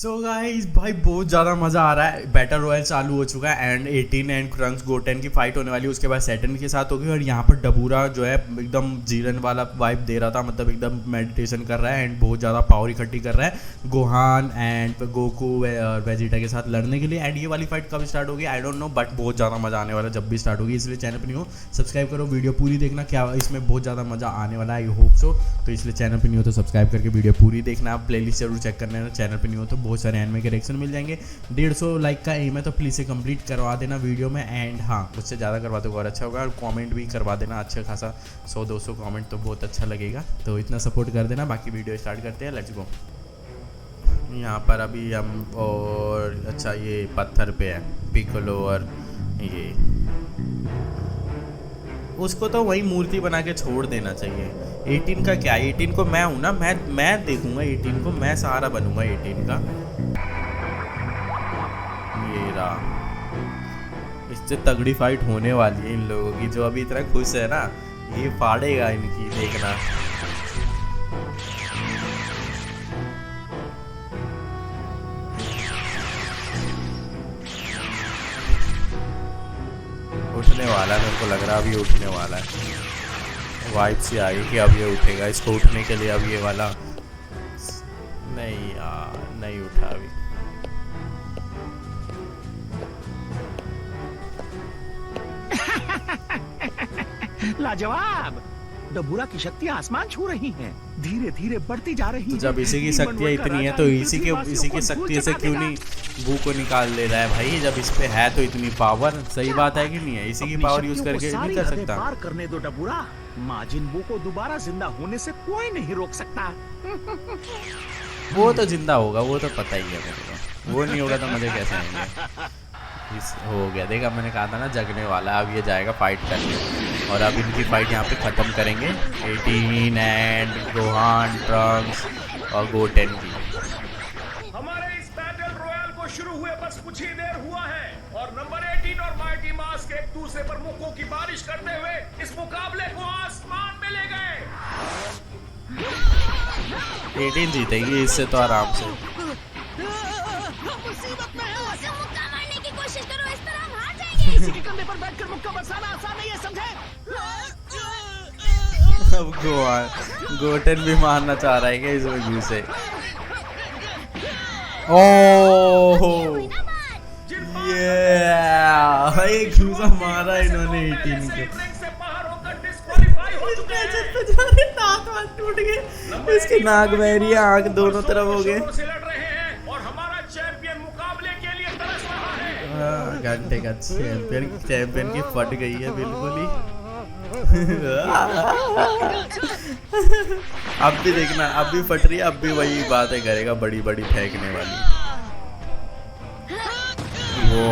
So guys भाई बहुत ज़्यादा मज़ा आ रहा है। बैटल रॉयल चालू हो चुका है एंड 18 एंड क्रंक्स गोटेन की फाइट होने वाली है। उसके बाद सैटर्न के साथ होगी और यहाँ पर डबूरा जो है एकदम जीरन वाला वाइब दे रहा था, मतलब एकदम मेडिटेशन कर रहा है एंड बहुत ज़्यादा पावर इकट्ठी कर रहा है गोहान एंड गोकू और वेजिटा के साथ लड़ने के लिए। एंड ये वाली फाइट कब स्टार्ट होगी आई डोंट नो, बट बहुत ज़्यादा मज़ा आने वाला है जब भी स्टार्ट होगी। इसलिए चैनल पर नहीं हो सब्सक्राइब करो, वीडियो पूरी देखना, क्या इसमें बहुत ज़्यादा मज़ा आने वाला है, आई होप सो। तो इसलिए चैनल पर नहीं हो तो सब्सक्राइब करके वीडियो पूरी देखना। आप प्लेलिस्ट जरूर चेक कर लेना, चैनल पर नहीं हो तो बहुत सारे एनिमे के रिएक्शन मिल जाएंगे। 150 लाइक का एम है तो प्लीज़ से कंप्लीट करवा देना वीडियो में। एंड हाँ, उससे ज़्यादा करवा दो और अच्छा होगा। और कमेंट भी करवा देना अच्छा खासा, 100-200 कमेंट तो बहुत अच्छा लगेगा। तो इतना सपोर्ट कर देना। बाकी वीडियो स्टार्ट करते हैं, लेट्स गो। यहाँ पर अभी हम और अच्छा ये पत्थर पे है पिकोलो और ये उसको तो वही मूर्ति बना के छोड़ देना चाहिए। 18 का क्या, 18 को मैं हूँ ना, मैं देखूंगा 18 को, मैं सहारा बनूंगा 18 का। ये रहा, इससे तगड़ी फाइट होने वाली है इन लोगों की। जो अभी इतना खुश है ना, ये फाड़ेगा इनकी, देखना। उठने वाला है, मेरे को लग रहा है अभी उठने वाला है। वाइब से आई कि अब ये उठेगा। इसको उठने के लिए अब ये वाला नहीं यार, नहीं उठा अभी। लाजवाब। डबूरा की शक्तियां आसमान छू रही हैं, धीरे धीरे बढ़ती जा रही तो जब इसी की शक्तियाँ इतनी है तो इसी की शक्ति से क्यों नहीं बू को निकाल ले रहा है भाई? जब इस पे है तो इतनी पावर, सही बात है कि नहीं है? इसी की पावर यूज करके नहीं कर सकता। पार करने दो डबूरा, माजिन बू को दोबारा जिंदा होने से कोई नहीं रोक सकता। वो तो जिंदा होगा, वो तो पता ही है मेरे को। वो नहीं होगा तो मजे कैसे आएंगे? हो गया, देखा मैंने कहा था ना जगने वाला। अब ये जाएगा फाइट करने और अब इनकी फाइट यहाँ पे ख़त्म करेंगे। 18 एंड गोहान, ट्रंक्स और गोटेन की। हमारे इस बैटल रॉयल को शुरू हुए बस कुछ ही देर हुआ है और नंबर 18 और माइटी मास्क एक दूसरे पर मुक्कों की बारिश करते हुए इस मुकाबले को आसमान में ले गए। 18 जीतेगी इससे तो आराम से। कोशिश करो, इस तरह हम हार जाएंगे। किसी के कंधे पर बैठकर मुक्का बरसाना आसान नहीं है, समझे? अब गोटेन भी मारना चाह रहा है क्या इस वजह से? ओह ये घूसा मारा इन्होंने 18 को। टूट गए, इसके नाक बहरी, आंख दोनों तरफ हो गए। घंटे का चैंपियन की फट गई है बिल्कुल ही। अब भी देखना, अब भी फट रही है, अब भी वही बातें करेगा बड़ी बड़ी फेंकने वाली। वो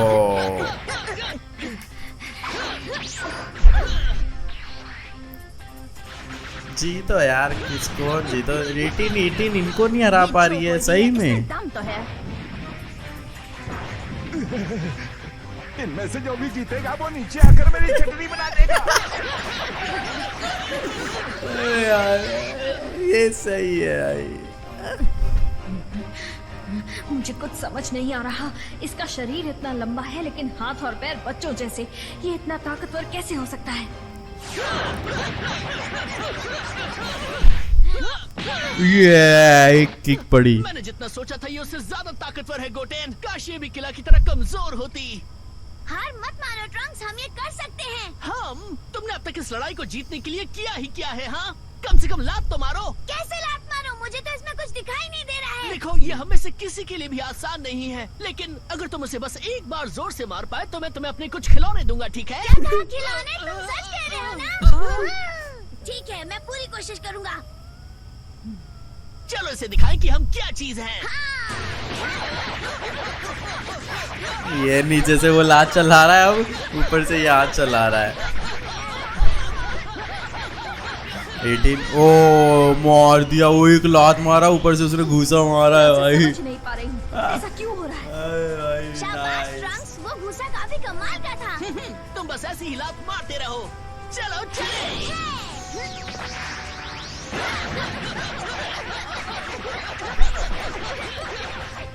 जीतो यार, किसको जीतो? 18 इनको नहीं हरा पा रही है सही में। इनमें से जो भी जीतेगा वो नीचे आकर मेरी चटनी बना देगा। यार ये सही है यार। मुझे कुछ समझ नहीं आ रहा। इसका शरीर इतना लंबा है लेकिन हाथ और पैर बच्चों जैसे। ये इतना ताकतवर कैसे हो सकता है? ये एक किक पड़ी। मैंने जितना सोचा था ये उससे ज्यादा ताकतवर है गोटेन। काश ये भी किला की तरह कमजोर होती। हार मत मानो ट्रंक्स, हम ये कर सकते हैं। हम? तुमने अब तक इस लड़ाई को जीतने के लिए किया ही क्या है? हाँ, कम से कम लात तो मारो। कैसे लात मारो? मुझे तो इसमें कुछ दिखाई नहीं दे रहा है। देखो, ये हमें से किसी के लिए भी आसान नहीं है, लेकिन अगर तुम उसे बस एक बार जोर से मार पाए तो मैं तुम्हें अपने कुछ खिलौने दूंगा, ठीक है? क्या कहा खिलौने? तुम सच कह रहे हो ना? ठीक है, मैं पूरी कोशिश करूंगा। चलो इसे दिखाएं कि हम क्या चीज हैं। ये नीचे से वो लात चला रहा है, अब ऊपर से ये हाथ चला रहा है। 18 ओ मार दिया, वो एक लात मारा, ऊपर से उसने घूसा मारा है भाई। समझ नहीं पा रही हूँ ऐसा क्यों हो रहा है। शाबाश ट्रंक्स, वो घूसा काफी कमाल का था। तुम बस ऐसी ही लात मारते रहो। चलो चले।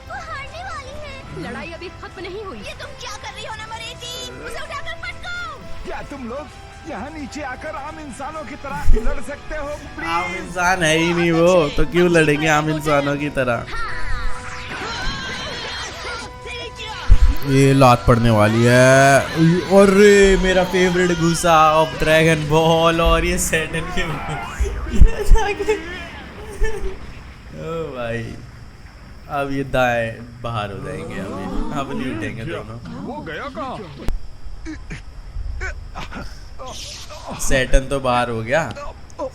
वो लड़ाई अभी खत्म नहीं हुई। ये तुम क्या कर रही हो नंबर 18? उसे उठाकर पटको। क्या तुम लोग यहाँ नीचे आकर आम इंसानों की तरह लड़ सकते हो? आम इंसान है ही नहीं वो, तो क्यों लड़ेंगे आम इंसानों की तरह। ये लात पड़ने वाली है। और मेरा फेवरेट गुस्सा ऑफ ड्रैगन बॉल, और ये सैटर्न के ओ भाई, अब ये दाएं बाहर हो जाएंगे, अब नहीं उठेंगे दोनों। वो गया कहाँ? सैटर्न तो बाहर हो गया,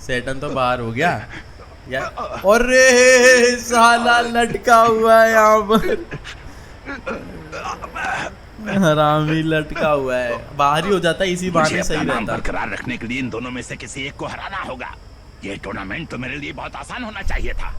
सैटर्न तो बाहर हो गया यार। और साला लटका हुआ है यहाँ पर, हरामी लटका हुआ है। बाहर ही हो जाता, इसी बहाने सही रहता। बरकरार रखने के लिए इन दोनों में से किसी एक को हराना होगा। ये टूर्नामेंट तो मेरे लिए बहुत आसान होना चाहिए था।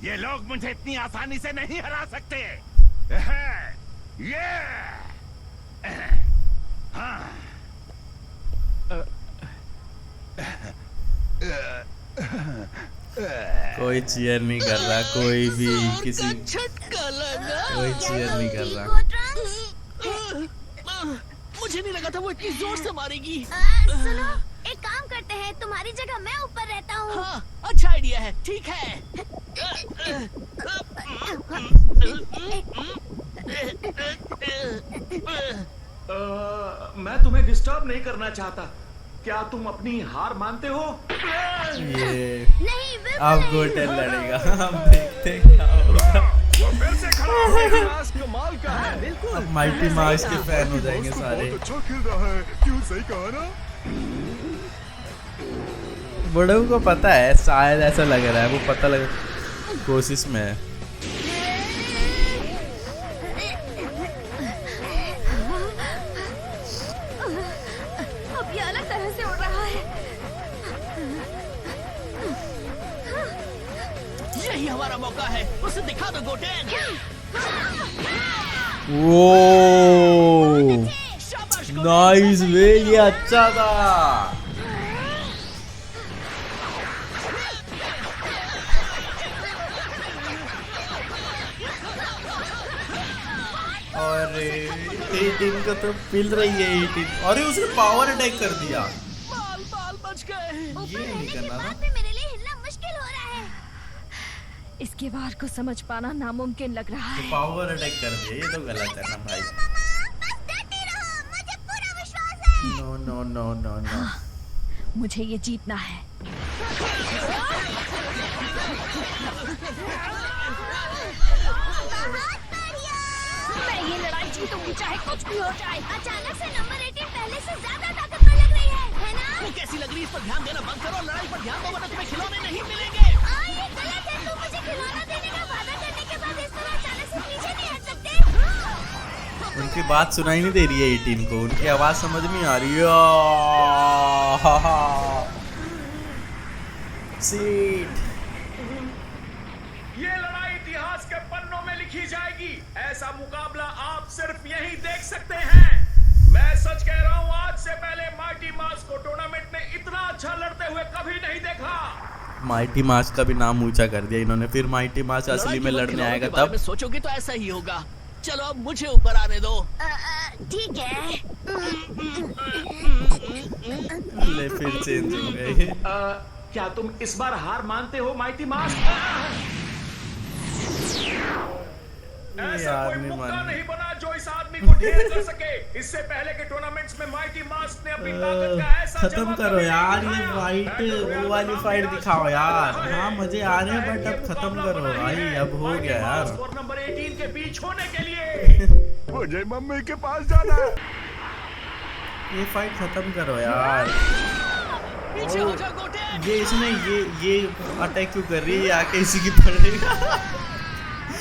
ये लोग मुझे इतनी आसानी से नहीं हरा सकते। ये कोई चीयर नहीं कर रहा, कोई भी किसी झटका लगा। कोई चीयर नहीं कर रहा। मुझे नहीं लगा था वो इतनी जोर से मारेगी। सुनो, एक काम करते हैं, तुम्हारी जगह मैं ऊपर रहता हूँ। हाँ, अच्छा आइडिया है। ठीक है। मैं तुम्हें डिस्टर्ब नहीं करना चाहता। क्या तुम अपनी हार मानते हो? ये नहीं, बिल्कुल अब नहीं। गोटेल लड़ेगा, हम देखते हैं क्या होगा। वो फिर से खड़ा हो गया। मास कमाल का है। बिल्कुल। अब माइटी मार्स के फैन हो जाएंगे सारे। अच्छा खेल रहा है, क्यों? सही कहा ना? बड़ों को पता है, शायद ऐसा लग रहा है, वो पता लग कोशिश में है। अब ये अलग तरह से उड़ रहा है। यही हमारा मौका है, उसे दिखा दो गोटेन। वो शाबाश गोटेन। नाइस वे, ये अच्छा था। और 18 को तो पिल रही है 18। अरे उसने पावर अटैक कर दिया। बाल बाल बच गए। ये नहीं करना था। पे मेरे लिए हिलना मुश्किल हो रहा है। इसके वार को समझ पाना नामुमकिन लग रहा तो है। पावर अटैक कर दिया, ये तो गलत है ना भाई। बस डरती रहो, मुझे पूरा विश्वास है। No no no no no. मुझे ये जीतना है। मैं ये लड़ाई जीतूंगी, चाहे कुछ भी हो जाए। अचानक से नंबर 18 पहले से ज्यादा ताकतवर लग रही है ना? वो कैसी लग रही है, इस पर ध्यान देना बंद करो। लड़ाई पर ध्यान दो वरना तुम्हें खिलौने नहीं मिलेंगे। ये गलत है। तुम मुझे खिलौना देने का वादा करने के बाद इस तरह अचानक से पीछे नहीं हट सकते। उनकी बात सुनाई नहीं दे रही है 18 को, उनकी आवाज समझ नहीं आ रही है। सीट। ये लड़ाई इतिहास के पन्नों में लिखी जाएगी। ऐसा मुकाबला आप सिर्फ यहीं देख सकते हैं। मैं सच कह रहा हूँ, आज से पहले माइटी मास को टूर्नामेंट में इतना अच्छा लड़ते हुए कभी नहीं देखा। माइटी मास का भी नाम ऊंचा कर दिया इन्होंने। फिर माइटी मास असली में लड़ने आएगा तब। सोचोगे तो ऐसा ही होगा। चलो अब मुझे ऊपर आने दो। ठीक है। ले फिर चेंज हो गए। क्या तुम इस बार हार मानते हो माइटी मास? ऐसा यार कोई नहीं मौका मानी। नहीं बना जो इस आदमी को ढेर कर सके। इससे पहले के टूर्नामेंट्स में माइटी मास ने अपनी ताकत का ऐसा खत्म जलवा करो कभी नहीं यार, ये दिखाया। फाइट बैटल रॉयल वो वाली का फाइट नाम दिखाओ भी यार। आज हाँ मजे आ रहे हैं, बट अब खत्म करो भाई, अब हो गया यार। और नंबर 18 के बीच होने के लिए मुझे मम्मी के पास जाना है। ये फाइट खत्म करो यार। पीछे हो जाओ गोटेन। ये इसने ये अटैक क्यों कर रही है? ये आके इसी की पड़ेगा।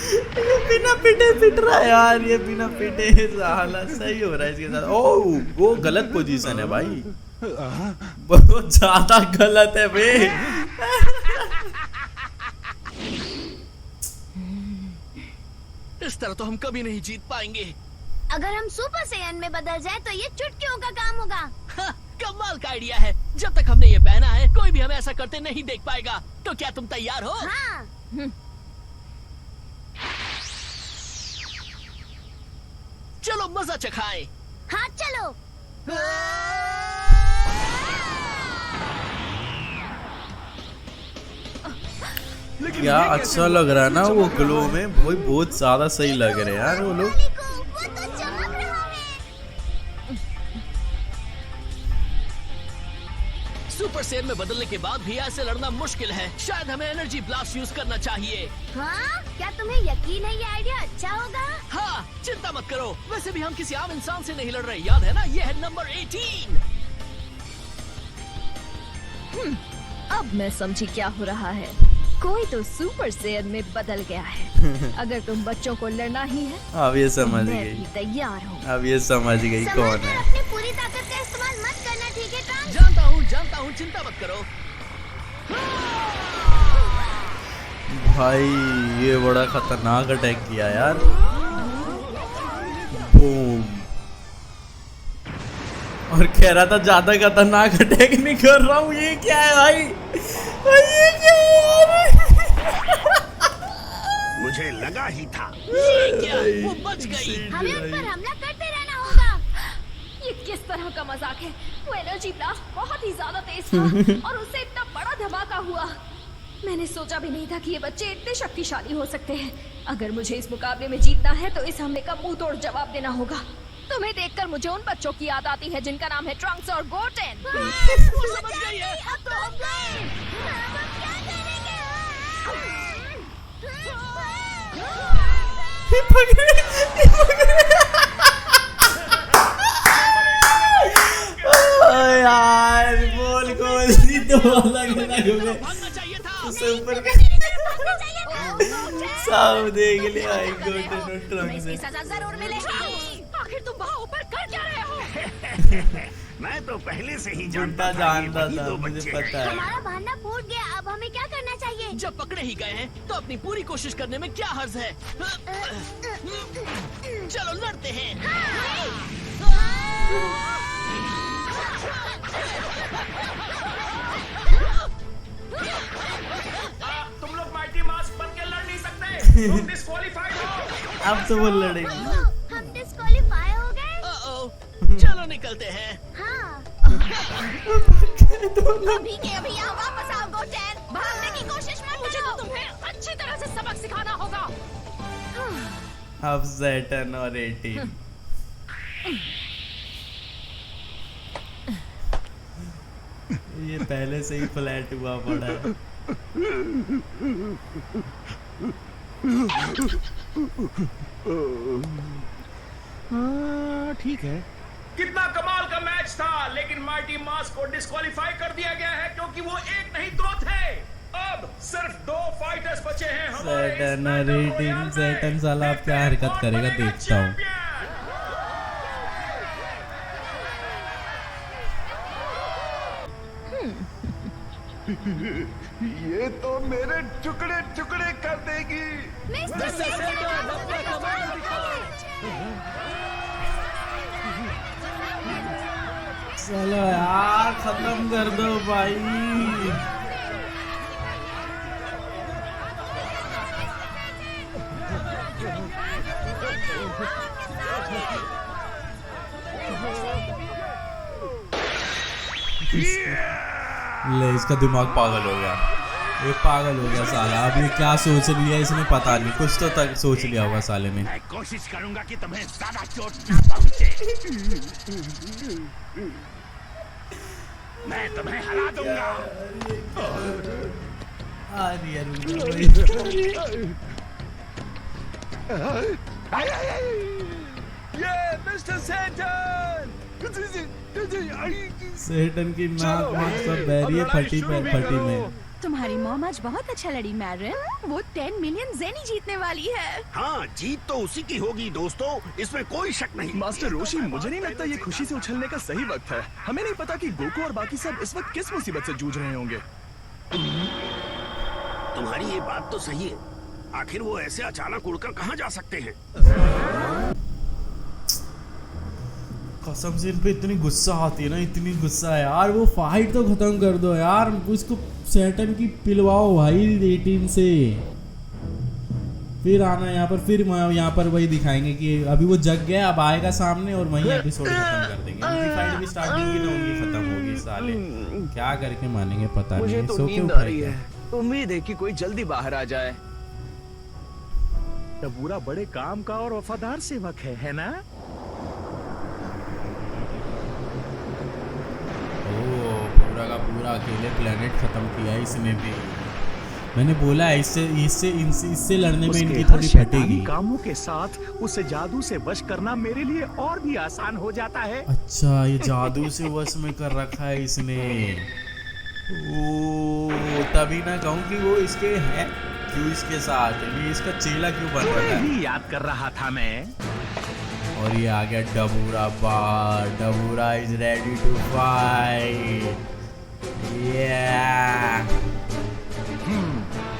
ये बिना पिटे पिट रहा है यार, ये बिना पिटे साला सही हो रहा है इसके साथ। ओह वो गलत पोजीशन है भाई, बहुत ज्यादा गलत है बे। इस तरह तो हम कभी नहीं जीत पाएंगे। अगर हम सुपर सैयन में बदल जाए तो ये चुटकियों का काम होगा। हाँ, कमाल का आइडिया है। जब तक हमने ये पहना है कोई भी हमें ऐसा करते नहीं देख पाएगा। तो क्या तुम तैयार हो? हाँ। चलो मजा चखाएं। हाँ चलो। क्या अच्छा लग रहा है ना वो ग्लो में, वो बहुत ज्यादा सही लग रहे हैं यार वो लोग। वो तो चमक रहा है। सुपर सेल में बदलने के बाद भी ऐसे लड़ना मुश्किल है। शायद हमें एनर्जी ब्लास्ट यूज करना चाहिए। हाँ, क्या तुम्हें यकीन है ये आइडिया अच्छा होगा? हाँ, चिंता मत करो। वैसे भी हम किसी आम इंसान से नहीं लड़ रहे, याद है ना? ये है नंबर 18। अब मैं समझी क्या हो रहा है। कोई तो सुपर सैयन में बदल गया है। अगर तुम बच्चों को लड़ना ही है अब ये समझ मैं गई, भी तैयार हूँ। अब ये समझ गई कौन समझकर है। अपनी पूरी ताकत का इस्तेमाल मत करना, ठीक है ट्रंक्स? जानता हूँ, चिंता मत करो। भाई ये बड़ा खतरनाक अटैक किया यार। बूम। और कह रहा था ज्यादा खतरनाक अटैक नहीं कर रहा हूँ। ये क्या है भाई, ये क्या है यार? मुझे लगा ही था। ये क्या? वो बच गई। हमें उन पर हमला करते रहना होगा। ये किस तरह का मजाक है? वो एनर्जी ब्लास्ट बहुत ही ज्यादा तेज था और उससे इतना बड़ा धमाका हुआ। मैंने सोचा भी नहीं था कि ये बच्चे इतने शक्तिशाली हो सकते हैं। अगर मुझे इस मुकाबले में जीतना है तो इस हमले का मुंह तोड़ जवाब देना होगा। तुम्हें देखकर मुझे उन बच्चों की याद आती है जिनका नाम है ट्रंक्स और गोटेन। वो समझ गई है। अब तो हम गए। अब हम क्या करेंगे? यार बोल गोल तो अलग अलग में भागना चाहिए था। उससे ऊपर भागना चाहिए था। सब देख लिया। आई गोटेन और ट्रंक्स इसकी सजा जरूर मिलेगी। आखिर तुम वहाँ ऊपर कर क्या रहे हो? मैं तो पहले से ही झूठा जानता था ये जानता वही था, दो मुझे बच्चे पता हैं। है। हमारा बहाना फूट गया, अब हमें क्या करना चाहिए? जब पकड़े ही गए हैं तो अपनी पूरी कोशिश करने में क्या हर्ज है? चलो लड़ते हैं। तुम लोग माइटी मास्क बन के लड़ नहीं सकते। तुम डिस्क्वालीफाइड हो। अब तो वो लड़ेगी। हम डिस्क्वालीफाई हो गए। चलो निकलते हैं। हाँ। अभी के अभी यहाँ वापस आओ गोटेन। भागने की कोशिश मत मुझे तो तुम्हें अच्छी तरह से सबक सिखाना होगा। अब सैटर्न और 18। ये पहले से ही फ्लैट हुआ पड़ा है। ठीक है। कितना कमाल का मैच था, लेकिन माइटी मास्क को डिस्क्वालीफाई कर दिया गया है क्योंकि वो एक नहीं दो थे। अब सिर्फ 2 फाइटर्स बचे हैं हमारे इस सैटर्न और battle 18। royale में। सैटर्न साला अब क्या देखते हैं हरकत कौन करेगा, बनेगा देखता हूँ। champion। ये तो मेरे टुकड़े टुकड़े कर देगी। मिस्टर सैटर्न, अपना कमाल दिखाओ। चलो यार खत्म कर दो भाई। ले इसका दिमाग पागल हो गया। ये पागल हो गया साला। अब ये क्या सोच लिया इसने पता नहीं, कुछ तो तक सोच लिया होगा साले ने। मैं कोशिश करूंगा कि तुम्हें ज्यादा चोट न पहुंचे। मैं तुम्हें हरा दूंगा। ये मिस्टर सैटर्न। सैटर्न की नाक वाक सब बह रही है फटी में। तुम्हारी मॉम आज बहुत अच्छा लड़ी मैरिन। वो 10 मिलियन ज़ेनी जीतने वाली है। हाँ, जीत तो उसी की होगी दोस्तों, इसमें कोई शक नहीं। मास्टर रोशी, मुझे नहीं लगता ये खुशी से उछलने का सही वक्त है। हमें नहीं पता कि गोकू और बाकी सब इस वक्त किस मुसीबत से जूझ रहे होंगे। तुम्हारी ये बात तो सही है। आखिर वो ऐसे अचानक उड़कर कहाँ जा सकते हैं? कसम से इन पे इतनी गुस्सा आती है ना, इतनी गुस्सा है यार। वो फाइट तो खत्म कर दो यार, उसको सैटर्न की पिलवाओ भाई 18 से, फिर आना यहाँ पर, फिर यहाँ पर वही दिखाएंगे कि अभी वो जग गया, अब आएगा सामने और वही एपिसोड खत्म कर देंगे। उनकी फाइट भी स्टार्टिंग की ना उनकी खत्म होगी, साले क्या करके मानेंगे पता मुझे नहीं। तो सो के नींद आ रही उठाएंगे। है, उम्मीद है कि कोई जल्दी बाहर आ जाए। टबूरा बड़े काम का और वफादार सेवक है ना? पूरा का पूरा अकेले प्लेनेट खत्म किया है इसने भी। मैंने बोला है इससे लड़ने में उसके इनकी हर थोड़ी शैतानी फटेगी। कामों के साथ उसे जादू से वश करना मेरे लिए और भी आसान हो जाता है। अच्छा, ये जादू से वश में कर रखा है इसने। ओ तभी ना कहूँ कि वो इसके है क्यों, इसके साथ ये इसका चेला क्यों बन रहा है। ही याद कर रहा था मैं। और ये आ गया डबूरा बार। डबूरा इज रेडी टू फाइट।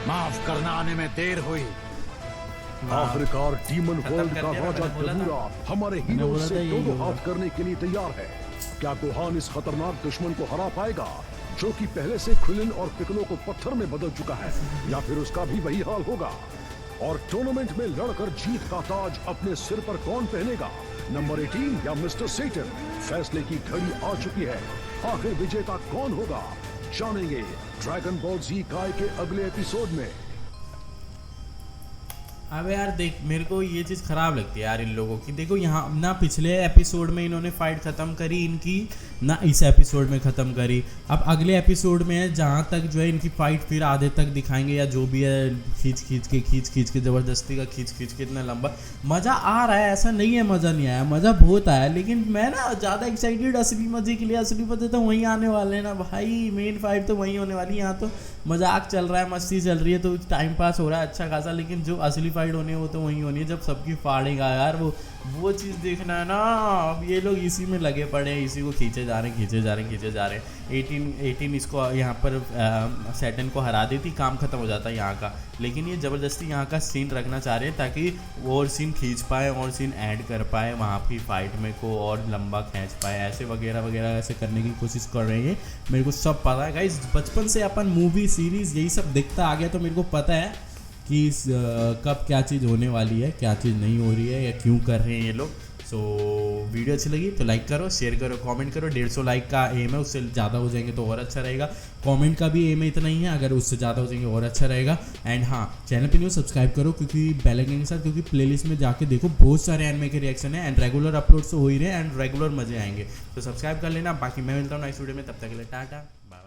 माफ करना, आने में देर हुई। आखिरकार डीमन खत्म वर्ल्ड कर का दिया, राजा मैंने बोला था। डबूरा हमारे मैंने हीरो बोला से था यही दोनों होगा। हाथ करने के लिए तैयार है। क्या गोहान इस खतरनाक दुश्मन को हरा पाएगा जो कि पहले से क्रिलिन और पिकलो को पत्थर में बदल चुका है, या फिर उसका भी वही हाल होगा? और टूर्नामेंट में लड़कर जीत का ताज अपने सिर पर कौन पहनेगा, नंबर 18 या मिस्टर सेटन? फैसले की घड़ी आ चुकी है। आखिर विजेता कौन होगा, जानेंगे ड्रैगन बॉल जी काय के अगले एपिसोड में। अबे यार देख, मेरे को ये चीज़ ख़राब लगती है यार इन लोगों की। देखो यहाँ ना पिछले एपिसोड में इन्होंने फाइट ख़त्म करी इनकी, ना इस एपिसोड में ख़त्म करी। अब अगले एपिसोड में है जहाँ तक जो है इनकी फाइट फिर आधे तक दिखाएंगे, या जो भी है खींच के ज़बरदस्ती का खींच के इतना लंबा। मज़ा आ रहा है, ऐसा नहीं है मज़ा नहीं आया, मज़ा बहुत आया। लेकिन मैं ना ज़्यादा एक्साइटेड असली मज़े के लिए, असली मज़े तो वहीं आने वाले हैं ना भाई। मेन फाइट तो वहीं होने वाली है। यहाँ तो मजाक चल रहा है, मस्ती चल रही है, तो टाइम पास हो रहा है अच्छा खासा। लेकिन जो असली फाइट होनी है वो तो वहीं होनी है, जब सबकी फाड़ेगा यार। वो चीज़ देखना है ना। अब ये लोग इसी में लगे पड़े हैं, इसी को खींचे जा रहे हैं। 18 इसको यहाँ पर सैटर्न को हरा देती, काम खत्म हो जाता है यहाँ का। लेकिन ये ज़बरदस्ती यहाँ का सीन रखना चाह रहे हैं ताकि और सीन खींच पाए और सीन ऐड कर पाए वहाँ की फाइट में को और लंबा खींच पाए, ऐसे वगैरह ऐसे करने की कोशिश कर रहे हैं। मेरे को सब पता है गाइस, बचपन से अपन मूवी सीरीज़ यही सब देखता आ गया, तो मेरे को पता है कि कब क्या चीज़ होने वाली है, क्या चीज़ नहीं हो रही है, या क्यों कर रहे हैं ये लोग। सो वीडियो अच्छी लगी तो लाइक करो, शेयर करो, कमेंट करो। 150 लाइक का एम है, उससे ज़्यादा हो जाएंगे तो और अच्छा रहेगा। कमेंट का भी एम है, इतना ही है, अगर उससे ज़्यादा हो जाएंगे और अच्छा रहेगा। एंड हाँ, चैनल पे न्यू सब्सक्राइब करो, क्योंकि बेल आइकन के साथ, क्योंकि प्लेलिस्ट में जाके देखो बहुत सारे एनिमे के रिएक्शन है एंड रेगुलर अपलोड्स तो हो ही रहे हैं एंड रेगुलर मजे आएंगे। तो सब्सक्राइब कर लेना। बाकी मैं मिलता हूँ नेक्स्ट वीडियो में, तब तक के लिए टाटा बाय।